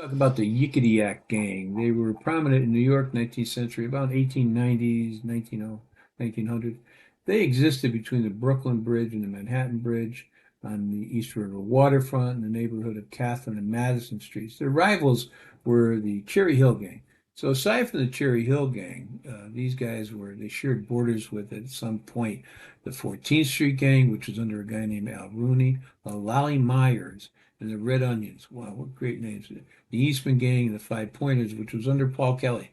Talk about the Yikidak gang. They were prominent in New York, 19th century, about 1890s, 1900. They existed between the Brooklyn Bridge and the Manhattan Bridge on the East River waterfront in the neighborhood of Catherine and Madison Streets. Their rivals were the Cherry Hill gang. So aside from the Cherry Hill gang, these guys they shared borders with at some point the 14th Street gang, which was under a guy named Al Rooney, Lollie Meyers, and the Red Onions. Wow, what great names. The Eastman Gang and the Five Pointers, which was under Paul Kelly.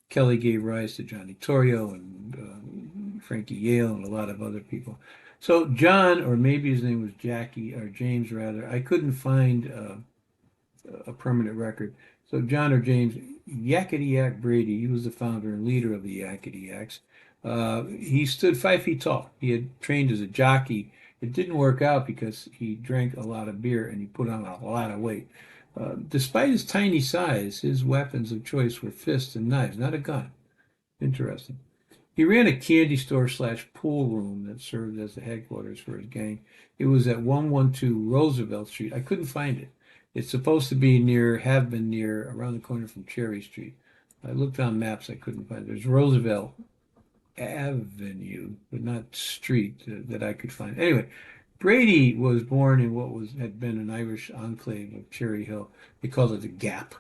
Kelly gave rise to Johnny Torrio and Frankie Yale and a lot of other people. So John, or maybe his name was Jackie, or James rather, I couldn't find a permanent record. So John or James, Yakety Yak Brady, he was the founder and leader of the Yakety Yaks. He stood 5 feet tall. He had trained as a jockey. It didn't work out because he drank a lot of beer and he put on a lot of weight. Despite his tiny size, his weapons of choice were fists and knives, not a gun. Interesting. He ran a candy store slash pool room that served as the headquarters for his gang. It was at 112 Roosevelt Street. I couldn't find it. It's supposed to be have been near, around the corner from Cherry Street. I looked on maps, I couldn't find it. There's Roosevelt Avenue, but not street that I could find. Anyway, Brady was born in what had been an Irish enclave of Cherry Hill. They called it the Gap.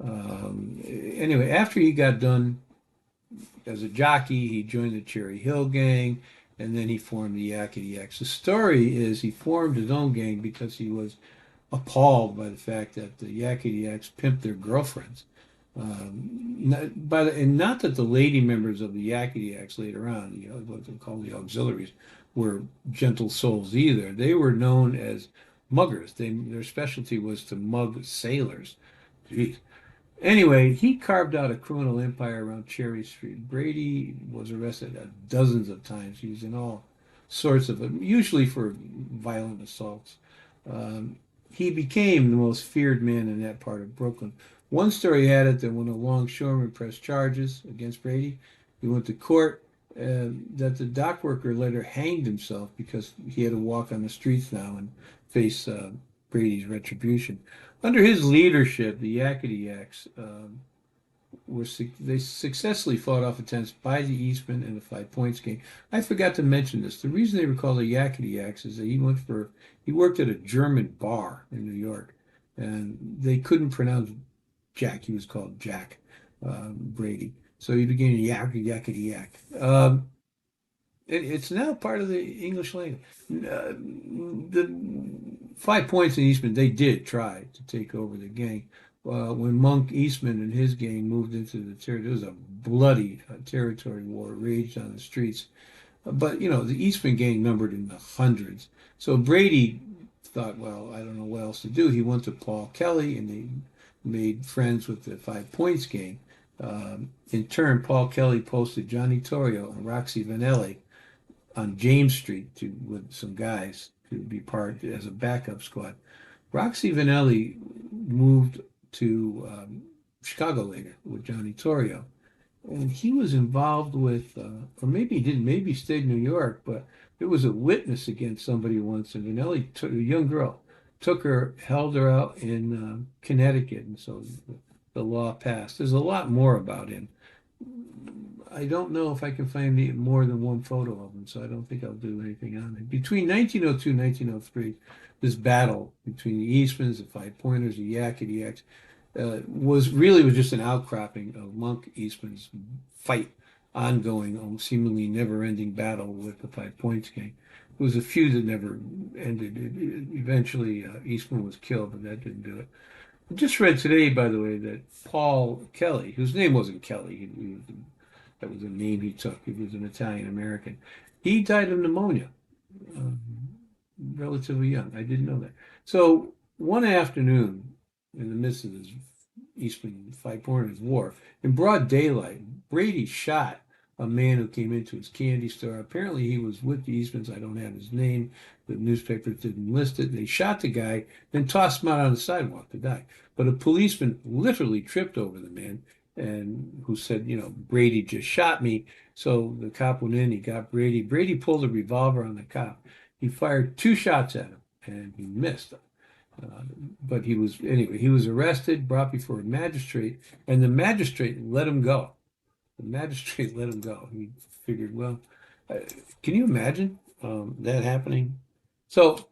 Anyway, after he got done as a jockey, he joined the Cherry Hill gang, and then he formed the Yakety Yakes. The story is he formed his own gang because he was appalled by the fact that the Yakety Yakes pimped their girlfriends. Not that the lady members of the Yakety Yakes later on, what they call the auxiliaries, were gentle souls either. They were known as muggers. Their specialty was to mug sailors. Jeez. Anyway, he carved out a criminal empire around Cherry Street. Brady was arrested dozens of times. He was in all sorts of them, usually for violent assaults. He became the most feared man in that part of Brooklyn. One story had it that when a longshoreman pressed charges against Brady, he went to court, that the dock worker later hanged himself because he had to walk on the streets now and face Brady's retribution. Under his leadership, the Yakety Yaks they successfully fought off attempts by the Eastman and the Five Points gang. I forgot to mention this. The reason they were called the Yakety Yaks is that he worked at a German bar in New York, and they couldn't pronounce Jack. He was called Jack Brady. So he began Yakety Yak. It's now part of the English language. The 5 Points in Eastman, they did try to take over the gang. When Monk Eastman and his gang moved into the territory, there was a bloody territory war raged on the streets. But, the Eastman gang numbered in the hundreds. So Brady thought, well, I don't know what else to do. He went to Paul Kelly and they made friends with the 5 Points gang. In turn, Paul Kelly posted Johnny Torrio and Roxy Vanelli on James Street with some guys to be part as a backup squad. Roxy Vanelli moved to Chicago later with Johnny Torrio, and he was involved with, or maybe he didn't, maybe he stayed in New York, but there was a witness against somebody once, and Vanelli took a young girl, held her out in Connecticut, and so the law passed. There's a lot more about him. I don't know if I can find more than one photo of him, so I don't think I'll do anything on it. Between 1902 and 1903, this battle between the Eastmans, the Five Pointers, the Yakety Yaks, was just an outcropping of Monk Eastman's ongoing, seemingly never-ending battle with the 5 Points gang. It was a feud that never ended. Eventually, Eastman was killed, but that didn't do it. I just read today, by the way, that Paul Kelly, whose name wasn't Kelly, that was a name he took. He was an Italian American. He died of pneumonia, relatively young. I didn't know that. So one afternoon, in the midst of this Eastman 5 Pointers war, in broad daylight, Brady shot a man who came into his candy store. Apparently, he was with the Eastmans. I don't have his name. The newspapers didn't list it. They shot the guy, then tossed him out on the sidewalk to die. But a policeman literally tripped over the man and who said, Brady just shot me. So the cop went in, he got Brady. Brady pulled a revolver on the cop. He fired 2 shots at him, and he missed. Uh, but he was arrested, brought before a magistrate, and the magistrate let him go. The magistrate let him go. He figured, well, uh, can you imagine that happening? So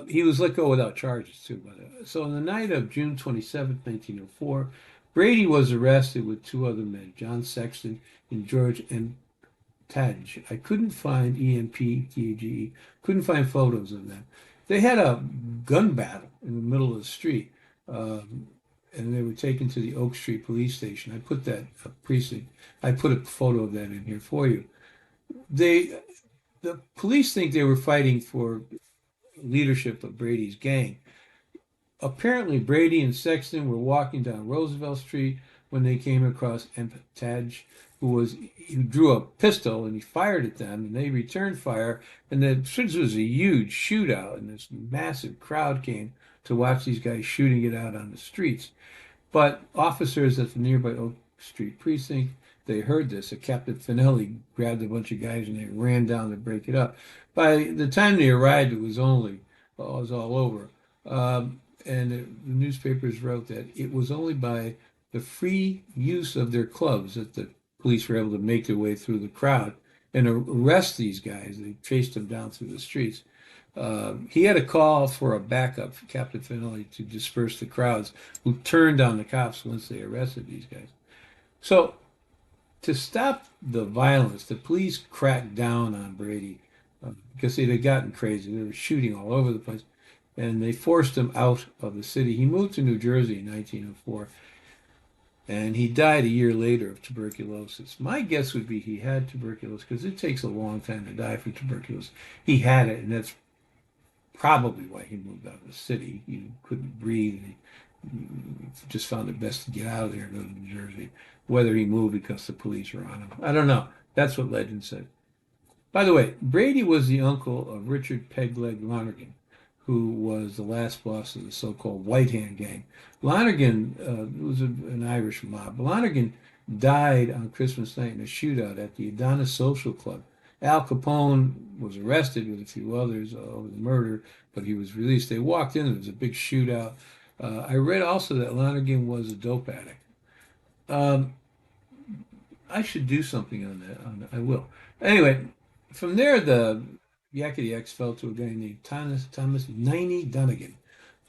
he was let go without charges too. So on the night of June 27th, 1904, Brady was arrested with two other men, John Sexton and George M. Taj. I couldn't find EMPTAGE, couldn't find photos of them. They had a gun battle in the middle of the street, um, and they were taken to the Oak Street police station. I put that precinct. I put a photo of that in here for you. They, the police think they were fighting for leadership of Brady's gang. Apparently, Brady and Sexton were walking down Roosevelt Street when they came across Taj, who drew a pistol and he fired at them, and they returned fire. And this was a huge shootout, and this massive crowd came to watch these guys shooting it out on the streets. But officers at the nearby Oak Street precinct, they heard this. A Captain Finelli grabbed a bunch of guys and they ran down to break it up. By the time they arrived, it was all over. And the newspapers wrote that it was only by the free use of their clubs that the police were able to make their way through the crowd and arrest these guys. They chased them down through the streets. He had a call for a backup for Captain Finelli to disperse the crowds who turned on the cops once they arrested these guys. So to stop the violence, the police cracked down on Brady because they had gotten crazy. They were shooting all over the place, and they forced him out of the city. He moved to New Jersey in 1904, and he died a year later of tuberculosis. My guess would be he had tuberculosis because it takes a long time to die from tuberculosis. He had it, and that's probably why he moved out of the city. He couldn't breathe. He just found it best to get out of there and go to New Jersey. Whether he moved because the police were on him, I don't know. That's what legend said. By the way, Brady was the uncle of Richard Pegleg Lonergan, who was the last boss of the so-called White Hand Gang. Lonergan was an Irish mob. Lonergan died on Christmas night in a shootout at the Adonis Social Club. Al Capone was arrested with a few others over the murder, but he was released. They walked in, there was a big shootout. I read also that Lonergan was a dope addict. Um, I should do something on that. I will. Anyway, from there, the Yakey Yakes fell to a guy named Thomas Niney Dunigan,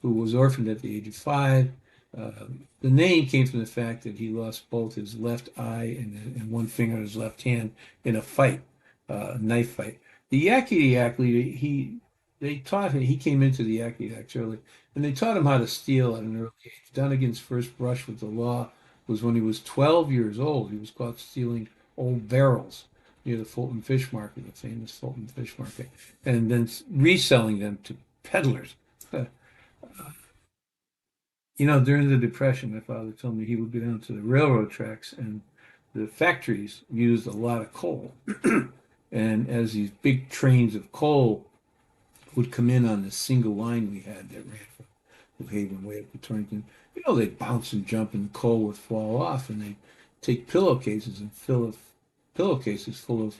who was orphaned at the age of 5. The name came from the fact that he lost both his left eye and one finger on his left hand in a fight, a knife fight. The Yakey Yak leader, they taught him, he came into the Yakey Yaks early, and they taught him how to steal at an early age. Dunigan's first brush with the law was when he was 12 years old. He was caught stealing old barrels near the Fulton Fish Market, the famous Fulton Fish Market, and then reselling them to peddlers. During the Depression, my father told me he would go down to the railroad tracks, and the factories used a lot of coal. And as these big trains of coal would come in on this single line we had that ran from New Haven way up to Torrington, they'd bounce and jump and the coal would fall off, and they'd take pillowcases and fill pillowcases full of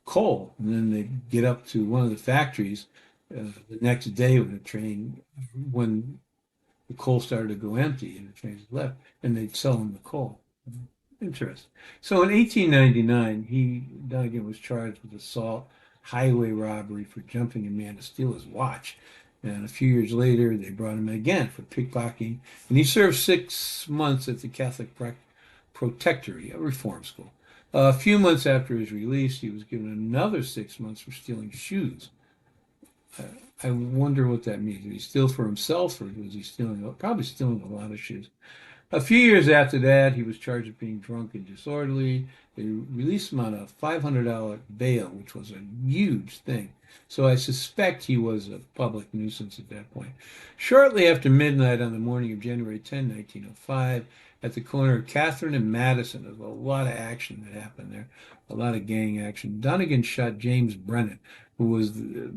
coal. And then they'd get up to one of the factories the next day when the coal started to go empty and the trains left, and they'd sell them the coal. Interesting. So in 1899, Dunigan was charged with assault, highway robbery for jumping a man to steal his watch. And a few years later, they brought him again for pickpocketing, and he served 6 months at the Catholic Protectory, a reform school. A few months after his release, he was given another 6 months for stealing shoes. I wonder what that means. Did he steal for himself, or was he probably stealing a lot of shoes? A few years after that, he was charged with being drunk and disorderly. They released him on a $500 bail, which was a huge thing. So I suspect he was a public nuisance at that point. Shortly after midnight on the morning of January 10, 1905, at the corner of Catherine and Madison, there was a lot of action that happened there, a lot of gang action. Dunigan shot James Brennan, who was the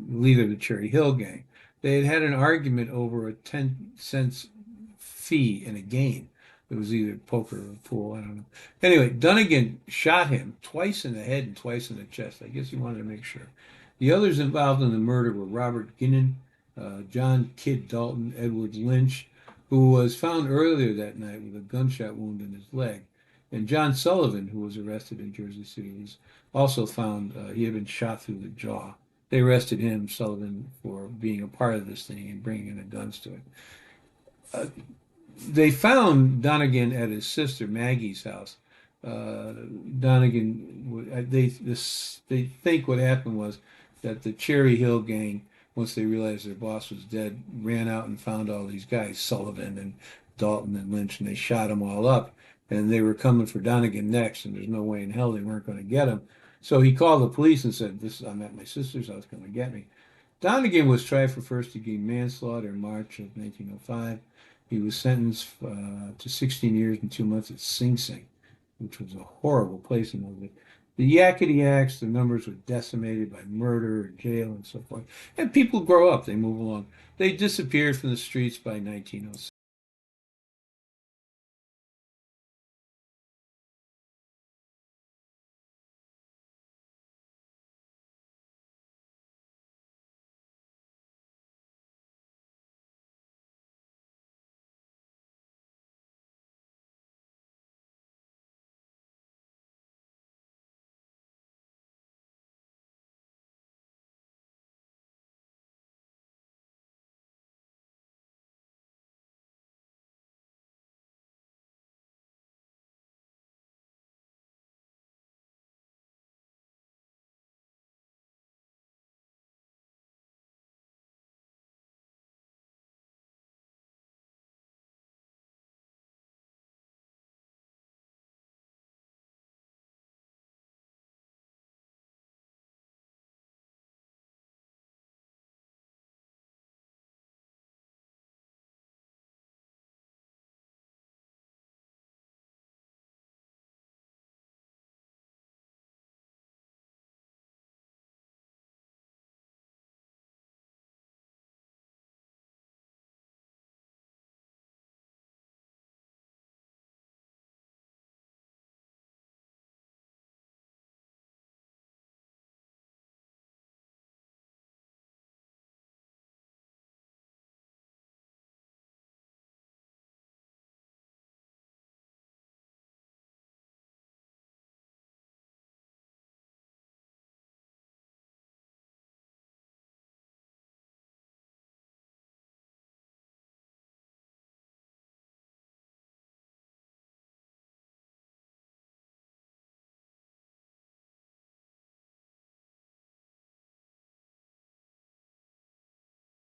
leader of the Cherry Hill Gang. They had had an argument over a 10-cent fee in a game. It was either poker or pool, I don't know. Anyway, Dunigan shot him twice in the head and twice in the chest. I guess he wanted to make sure. The others involved in the murder were Robert Ginnan, John Kid Dalton, Edward Lynch, who was found earlier that night with a gunshot wound in his leg, and John Sullivan, who was arrested in Jersey City, was also found. He had been shot through the jaw. They arrested him, Sullivan, for being a part of this thing and bringing in the guns to it. Uh, they found Dunigan at his sister Maggie's house. Dunigan, they think what happened was that the Cherry Hill gang, once they realized their boss was dead, ran out and found all these guys, Sullivan and Dalton and Lynch, and they shot them all up. And they were coming for Dunigan next, and there's no way in hell they weren't going to get him. So he called the police and said, I'm at my sister's house, going to get me. Dunigan was tried for first-degree manslaughter in March of 1905. He was sentenced to 16 years and 2 months at Sing Sing, which was a horrible place in those days. The Yakey Yakes, the numbers were decimated by murder and jail and so forth. And people grow up, they move along. They disappeared from the streets by 1906.